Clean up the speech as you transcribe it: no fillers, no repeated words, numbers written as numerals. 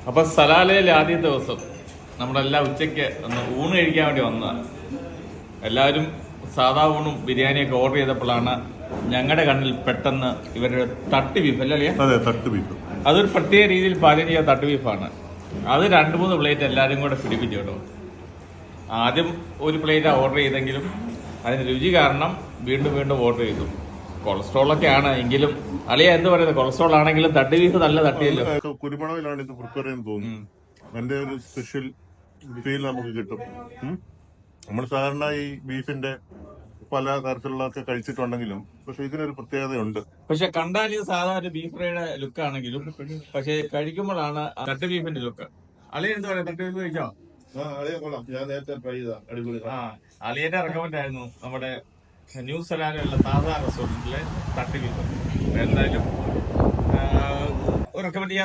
അപ്പൊ സലാലയിൽ ആദ്യത്തെ ദിവസം നമ്മളെല്ലാം ഉച്ചയ്ക്ക് ഒന്ന് ഊണ് കഴിക്കാൻ വേണ്ടി വന്നതാണ്. എല്ലാവരും സാധാ ഊണും ബിരിയാണിയൊക്കെ ഓർഡർ ചെയ്തപ്പോഴാണ് ഞങ്ങളുടെ കണ്ണിൽ പെട്ടെന്ന് ഇവരുടെ തട്ട് ബീഫ് അല്ലേ? അതെ, തട്ട് ബീഫ്. അതൊരു പ്രത്യേക രീതിയിൽ പാചകം ചെയ്ത തട്ട് ബീഫാണ്. അത് 2-3 പ്ലേറ്റ് എല്ലാവരും കൂടെ പിടിപ്പിച്ചു കേട്ടോ. ആദ്യം ഒരു പ്ലേറ്റ് ഓർഡർ ചെയ്തെങ്കിലും അതിന് രുചി കാരണം വീണ്ടും വീണ്ടും ഓർഡർ ചെയ്തു. കൊളസ്ട്രോളൊക്കെ ആണ് എങ്കിലും അളിയ എന്ത് പറയുന്നത്, കൊളസ്ട്രോൾ ആണെങ്കിലും തട്ട് ബീഫ് നല്ല തട്ടിയല്ലോ. കുരുമുളകിലാണ് ഇത് പ്രിപ്പയർ ചെയ്യാൻ തോന്നുന്നു. അതിന്റെ ഒരു സ്പെഷ്യൽ ഫീൽ നമുക്ക് കിട്ടും. നമ്മൾ സാധാരണ ഈ ബീഫിന്റെ പല തരത്തിലുള്ളതൊക്കെ കഴിച്ചിട്ടുണ്ടെങ്കിലും പക്ഷെ ഇതിനൊരു പ്രത്യേകതയുണ്ട്. പക്ഷെ കണ്ടാൽ ഇത് സാധാരണ ബീഫ് ഫ്രൈയുടെ ലുക്ക് ആണെങ്കിലും പക്ഷെ കഴിക്കുമ്പോഴാണ് തട്ട് ബീഫിന്റെ ലുക്ക്. അളിയ എന്ത് പറയാ, തട്ട് ബീഫ് കഴിച്ചോ? ഞാൻ നേരത്തെ ട്രൈ ചെയ്ത അടിപൊളി. അളിയന്റെ റെക്കമെൻഡ് ആയിരുന്നു നമ്മുടെ ന്യൂ സലാലുള്ള താജ റെസ്റ്റോറന്റിലെ തട്ട് ബീഫ്. എന്തായാലും റെക്കമെൻഡ് ചെയ്യാൻ